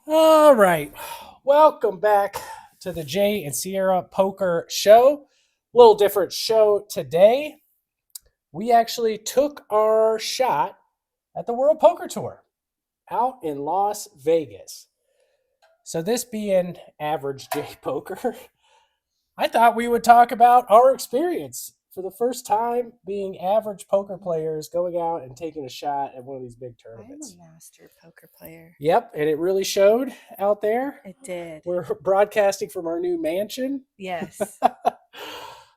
All right. Welcome back to the Jay and Sierra Poker Show. A little different show today. We actually took our shot at the World Poker Tour out in Las Vegas. So, this being average Jay Poker, I thought we would talk about our experience for the first time being average poker players going out and taking a shot at one of these big I am tournaments. a master poker player. Yep, and it really showed out there. It did. We're broadcasting from our new mansion. Yes.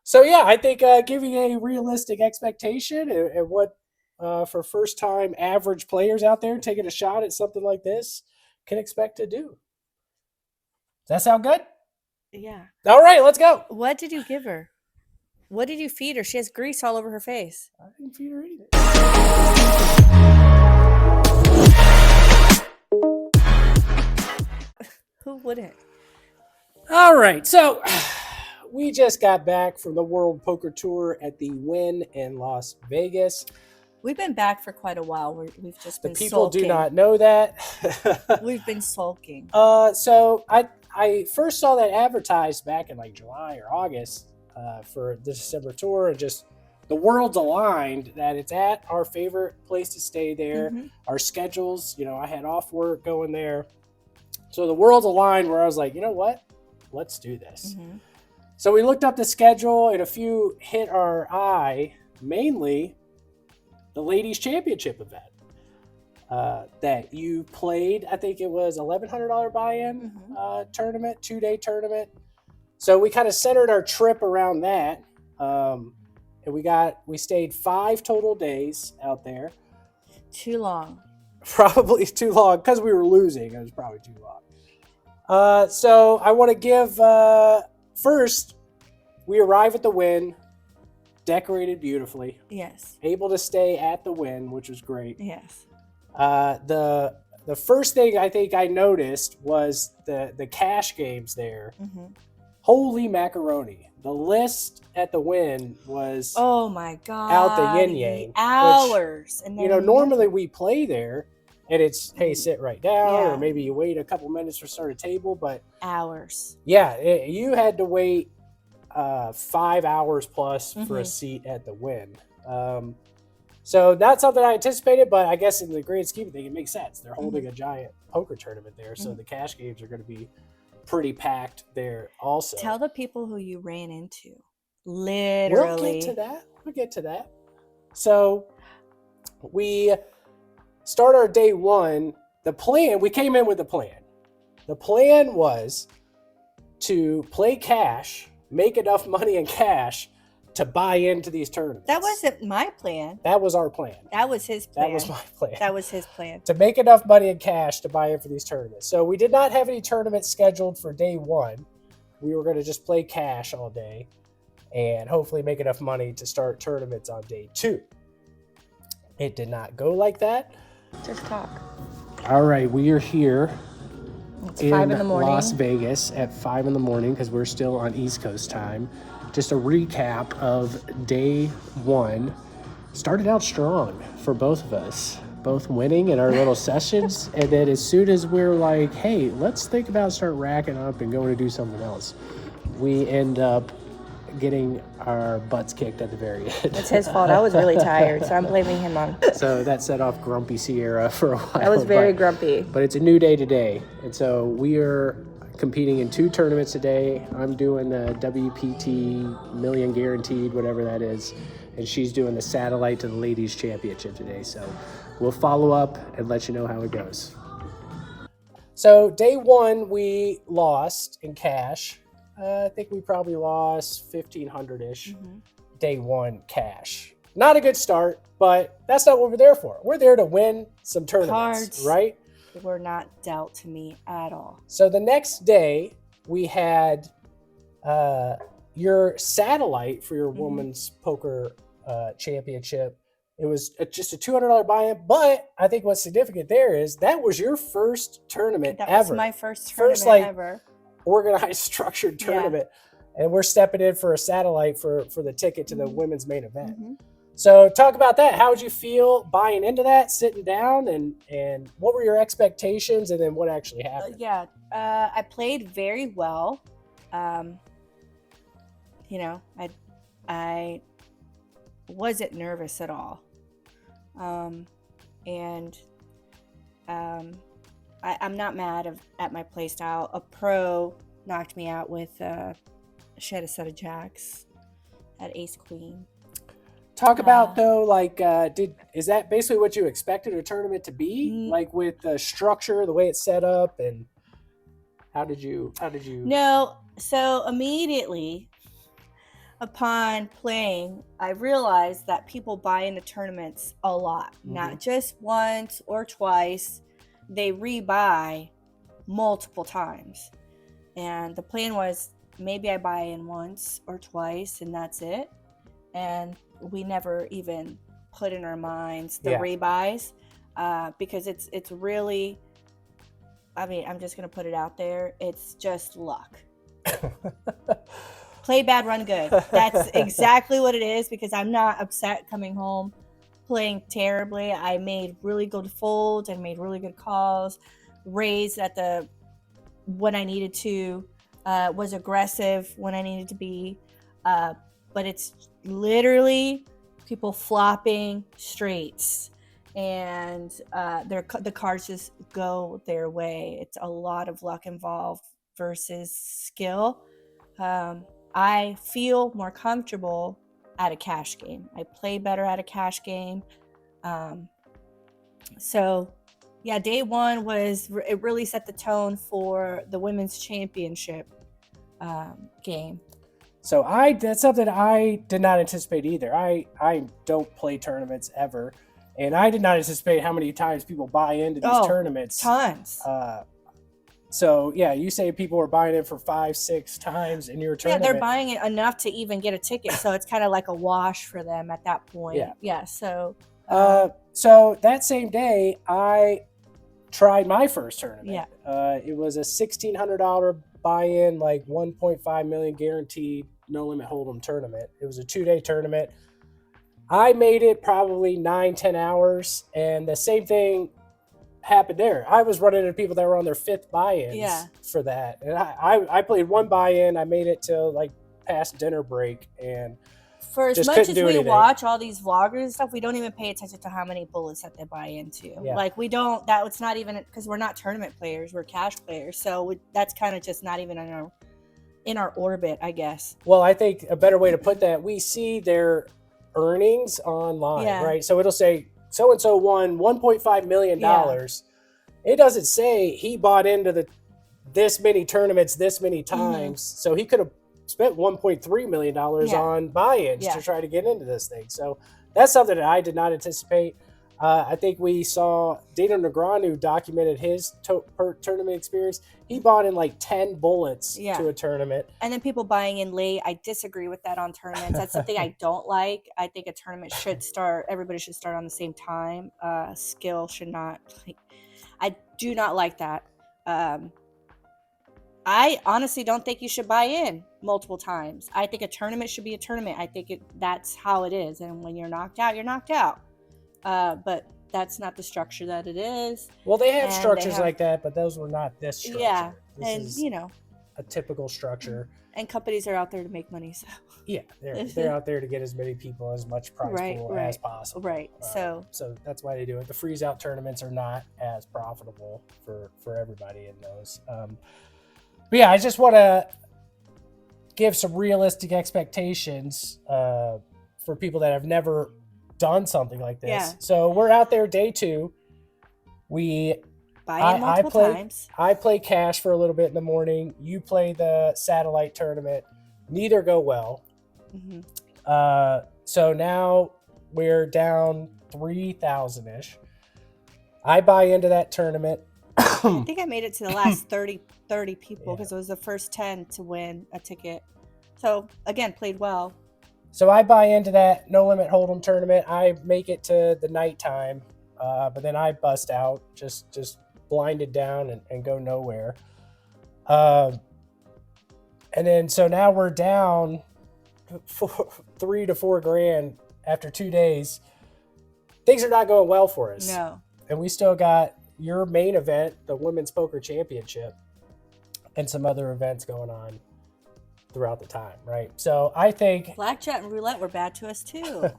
So yeah, I think giving a realistic expectation and what for first time average players out there taking a shot at something like this can expect to do. Does that sound good? Yeah. All right, let's go. What did you give her? What did you feed her? She has grease all over her face. I didn't feed her anything. Who wouldn't? All right, so we just got back from the World Poker Tour at the Wynn in Las Vegas. We've been back for quite a while. We've just The been people sulking. do not know that. We've been sulking. So I first saw that advertised back in like July or August for the December tour, and just the world's aligned that it's at our favorite place to stay there. Mhm. Our schedules, I had off work going there. So the world's aligned where I was like, you know what? Let's do this. Mhm. So we looked up the schedule and a few hit our eye, mainly the ladies championship event that you played. I think it was $1,100 buy-in tournament, 2-day tournament. So we kind of centered our trip around that. And we stayed 5 total days out there. Too long. Probably too long because we were losing. It was probably too long. So I want to give first, we arrive at the Wynn, decorated beautifully, Yes. able to stay at the Wynn, which was great. Yes. The first thing I think I noticed was the cash games there. Mhm. Holy macaroni. The list at the Wynn was Oh my God. out the yin yang. Hours. And Normally we play there and it's, hey, sit right down, Yeah. or maybe you wait a couple minutes to start a table. But hours. yeah, you had to wait 5 hours plus for a Mhm. seat at the Wynn. So not something I anticipated, but I guess in the grand scheme of things, it makes sense. They're holding a giant poker tournament there, so the cash games are going to be pretty packed there also. Tell the people who you ran into. We'll Literally. get to that. So we start our day one. The plan, we came in with a plan. The plan was to play cash, make enough money in cash to buy into these tournaments. That wasn't my plan. That was our plan. That was his plan. That was my plan. That was his plan. To make enough money in cash to buy in for these tournaments. So we did not have any tournaments scheduled for day one. We were going to just play cash all day and hopefully make enough money to start tournaments on day two. It did not go like that. Just talk. All right, we are here It's 5 in the morning. Las Vegas at 5 in the morning because we're still on East Coast time. Just a recap of day one. Started out strong for both of us, both winning in our little sessions. And then as soon as we're like, hey, let's think about start racking up and going to do something else, we end up getting our butts kicked at the very end. It's his fault. I was really tired, so I'm blaming him on. So that set off grumpy Sierra for a while. I was very but- grumpy. But it's a new day today. And so we are competing in 2 tournaments today. I'm doing the WPT Million Guaranteed, whatever that is. And she's doing the Satellite to the Ladies Championship today. So we'll follow up and let you know how it goes. So day one, we lost in cash. I think we probably lost 1,500-ish. Day one cash. Not a good start, but that's not what we're there for. We're there to win some tournaments, Cards. right? Were not dealt to me at all. So the next day, we had your satellite for your women's poker championship. It was just a $200 buy-in, but I think what's significant there is that was your first tournament That ever. was my first tournament like, ever. Organized, structured tournament. And we're stepping in for a satellite for the ticket to the women's main event. So talk about that. How would you feel buying into that, sitting down, and what were your expectations, and then what actually happened? Yeah, I played very well. Um, you know, I wasn't nervous at all, and I'm not mad at my play style. A pro knocked me out with she had a set of jacks, had ace queen. Talk about though, like, is that basically what you expected a tournament to be? Mm. Like with the structure, the way it's set up, and how did you? No, so immediately upon playing, I realized that people buy into tournaments a lot, not just once or twice. They rebuy multiple times. And the plan was maybe I buy in once or twice and that's it. And we never even put in our minds the rebuys because it's really, I mean, I'm just going to put it out there. It's just luck. Play bad, run good. That's exactly what it is, because I'm not upset coming home playing terribly. I made really good folds and made really good calls, raised at the when I needed to, was aggressive when I needed to be. But it's literally people flopping straights, and the cards just go their way. It's a lot of luck involved versus skill. I feel more comfortable at a cash game. I play better at a cash game. So yeah, day one it really set the tone for the women's championship game. So that's something I did not anticipate either. I don't play tournaments ever, and I did not anticipate how many times people buy into these tournaments. Tons. So yeah, you say people were buying it for 5-6 times in your tournament. Yeah, they're buying it enough to even get a ticket, so it's kind of like a wash for them at that point. Yeah. So. So that same day, I tried my first tournament. It was a $1,600 buy-in, like 1.5 million guaranteed, no limit hold'em tournament. It was a 2-day tournament. I made it probably 9-10 hours, and the same thing happened there. I was running into people that were on their 5th buy-ins for that, and I played one buy-in. I made it to like past dinner break, and for as much as we watch all these vloggers and stuff, we don't even pay attention to how many bullets that they buy into. Like we don't. It's not even because we're not tournament players; we're cash players. So that's kind of just not even in our orbit, I guess. Well, I think a better way to put that, we see their earnings online, right? So it'll say so and so won $1.5 million. It doesn't say he bought into this many tournaments this many times, so he could have spent $1.3 million on buy-ins to try to get into this thing. So that's something that I did not anticipate. I think we saw Dino Negreanu documented his tournament experience. He bought in like 10 bullets to a tournament. And then people buying in late. I disagree with that on tournaments. That's something I don't like. I think a tournament everybody should start on the same time. Skill should not. I do not like that. I honestly don't think you should buy in multiple times. I think a tournament should be a tournament. I think that's how it is. And when you're knocked out, you're knocked out. But that's not the structure that it is. Well, they have structures like that, but those were not this structure. Yeah, this is a typical structure. And companies are out there to make money, so yeah, they're out there to get as many people as much prize pool as possible. Right. So that's why they do it. The freeze out tournaments are not as profitable for everybody in those. But yeah, I just want to give some realistic expectations for people that have never done something like this. Yeah. So we're out there day 2. We buy in multiple times. I play cash for a little bit in the morning. You play the satellite tournament. Neither go well. So now we're down 3,000-ish. I buy into that tournament. I think I made it to the last 30 people because it was the first 10 to win a ticket. So again, played well. So I buy into that no limit hold'em tournament. I make it to the nighttime, but then I bust out, just blinded down and go nowhere. And then so now we're down $3 to $4 grand after 2 days, things are not going well for us. No. And we still got your main event, the Women's Poker Championship, and some other events going on throughout the time, right? So I think Blackjack and roulette were bad to us too.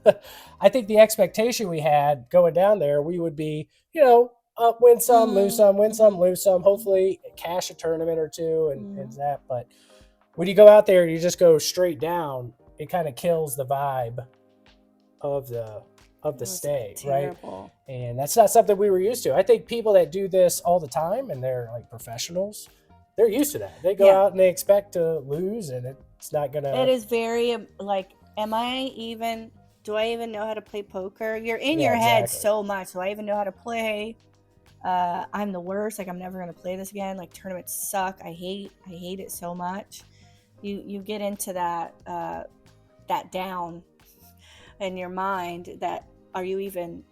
I think the expectation we had going down there, we would be, win some, lose some, win some, lose some, hopefully cash a tournament or two and that. But when you go out there and you just go straight down, it kind of kills the vibe of the stay, terrible. right? And that's not something we were used to. I think people that do this all the time and they're like professionals, they're used to that. They go out and they expect to lose, and it's not gonna. It is very like, do I even know how to play poker? You're in your head so much. Do I even know how to play? I'm the worst. Like, I'm never gonna play this again. Like, tournaments suck. I hate it so much. You get into that down in your mind that are you even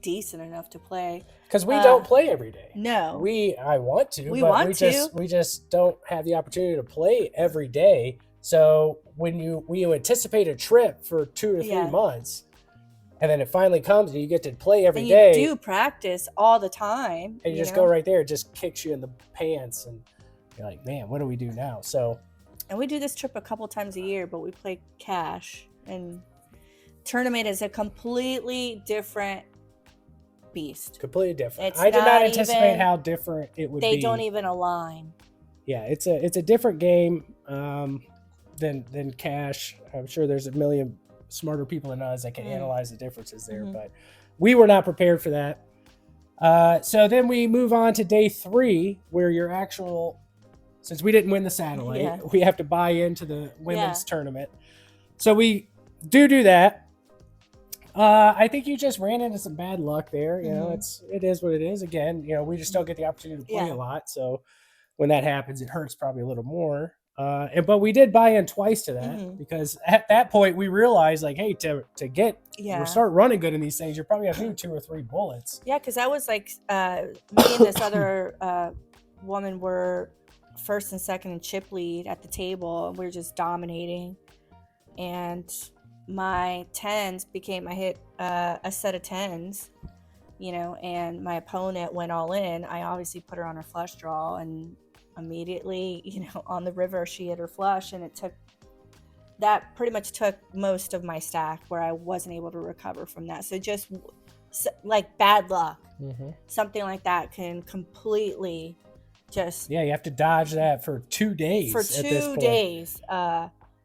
decent enough to play? Because we don't play every day. No. I want to, we just don't have the opportunity to play every day. So when you anticipate a trip for 2 to 3 months, and then it finally comes and you get to play every day. You do practice all the time. And you just go right there, it just kicks you in the pants and you're like, man, what do we do now? So and we do this trip a couple times a year, but we play cash, and tournament is a completely different beast. Completely different. I did not anticipate how different it would be. They don't even align. Yeah, it's a different game than cash. I'm sure there's a million smarter people than us that can analyze the differences there, but we were not prepared for that. So then we move on to day 3, where your actual, since we didn't win the satellite, we have to buy into the women's tournament. So we do that. I think you just ran into some bad luck there. You know, it is what it is. Again, we just don't get the opportunity to play a lot. So when that happens, it hurts probably a little more. But we did buy in twice to that because at that point we realized, like, hey, to start running good in these things, you're probably gonna do 2 or 3 bullets. Yeah, because I was like, me and this other woman were first and second in chip lead at the table, and we were just dominating. And my tens became, I hit a set of tens, and my opponent went all in. I obviously put her on her flush draw, and immediately, on the river, she hit her flush, and that pretty much took most of my stack, where I wasn't able to recover from that. So just like bad luck, something like that can completely just you have to dodge that for 2 days. For 2 days.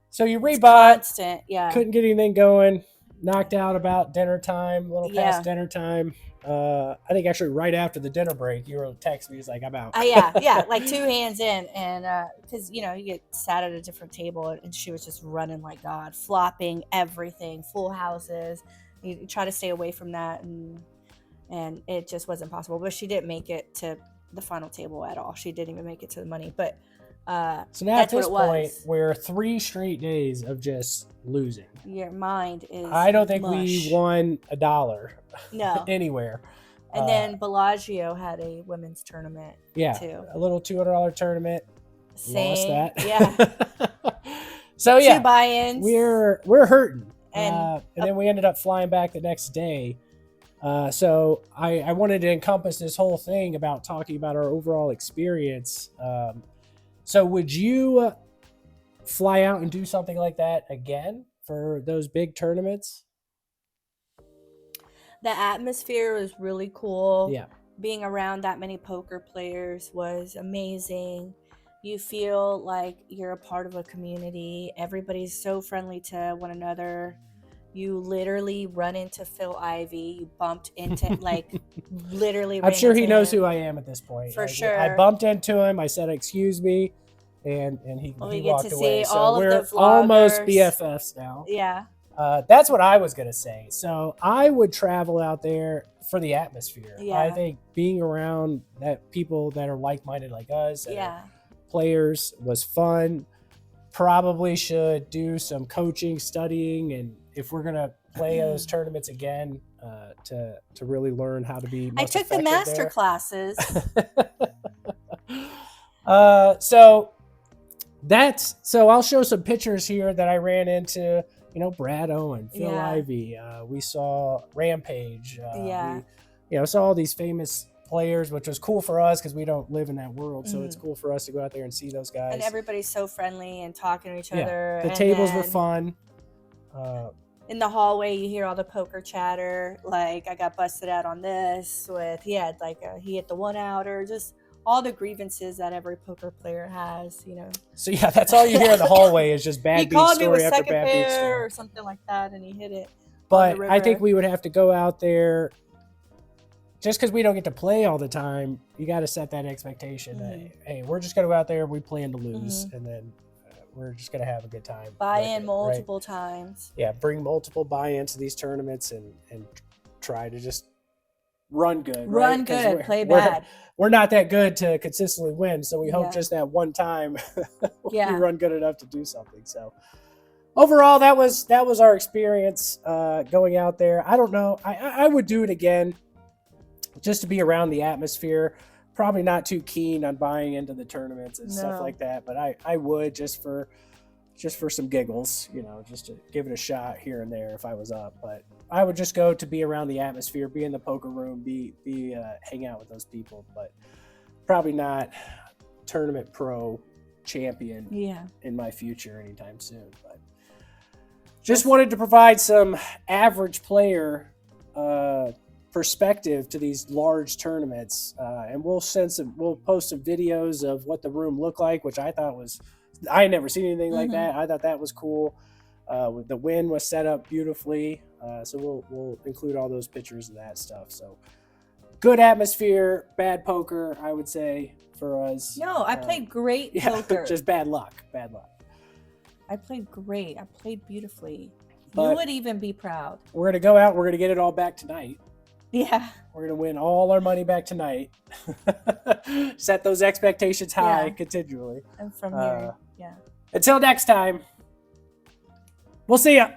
So you rebought, constant, couldn't get anything going, knocked out about dinner time, a little past dinner time. I think actually right after the dinner break, you were texting me, he's like, I'm out. Like 2 hands in, and because you get sat at a different table, and she was just running like God, flopping everything, full houses. You try to stay away from that, and it just wasn't possible. But she didn't make it to the final table at all. She didn't even make it to the money. But so now at this point, we're 3 straight days of just losing. Your mind is I don't think mush. we won $1 anywhere. And then Bellagio had a women's tournament too. A little $200 tournament. Same. Lost that. So 2 buy-ins. We're hurting. And then we ended up flying back the next day. So I wanted to encompass this whole thing about talking about our overall experience. So would you fly out and do something like that again for those big tournaments? The atmosphere was really cool. Yeah. Being around that many poker players was amazing. You feel like you're a part of a community. Everybody's so friendly to one another. You literally run into Phil Ivey. You bumped into, literally. I'm sure he knows who I am at this point. For sure. I bumped into him. I said, "Excuse me," and he walked away. So we're almost BFFs now. Yeah. That's what I was gonna say. So I would travel out there for the atmosphere. Yeah. I think being around people that are like-minded like us, players, was fun. Probably should do some coaching, studying, and if we're gonna play those tournaments again, to really learn how to be. I took the master classes. So I'll show some pictures here that I ran into. Brad Owen, Phil Yeah. Ivey. We saw Rampage. Yeah. We saw all these famous players, which was cool for us because we don't live in that world. So it's cool for us to go out there and see those guys. And everybody's so friendly and talking to each Yeah, other. the and tables were then fun. In the hallway, you hear all the poker chatter. Like, I got busted out on this with, he had he hit the 1-outer, just all the grievances that every poker player has, So yeah, that's all you hear in the hallway is just bad He beat called me with story after second bad beat pair story. or something like that, and he hit it. But the I think river. we would have to go out there, just because we don't get to play all the time. You got to set that expectation that, hey, we're just going to go out there, we plan to lose, and then we're just going to have a good time. Buy with in it, multiple times. Yeah, bring multiple buy-ins to these tournaments and try to just run good. Run right? 'Cause good, play bad. We're not that good to consistently win, so we hope Yeah. just that one time we Yeah. run good enough to do something. So overall, that was our experience going out there. I don't know. I would do it again just to be around the atmosphere. Probably not too keen on buying into the tournaments and stuff No. like that, but I would just for some giggles, just to give it a shot here and there if I was up. But I would just go to be around the atmosphere, be in the poker room, hang out with those people. But probably not tournament pro champion Yeah. in my future anytime soon. But just wanted to provide some average player perspective to these large tournaments, and we'll post some videos of what the room looked like, which I had never seen anything like that. I thought that was cool. The win was set up beautifully, so we'll include all those pictures of that stuff. So good atmosphere, bad poker, I would say, for us. No, I played great poker. Just bad luck. I played great. I played beautifully. But you would even be proud. we're gonna go out. We're gonna get it all back tonight. Yeah. We're gonna win all our money back tonight. Set those expectations high Yeah. continually. And from here, yeah. Until next time, we'll see ya.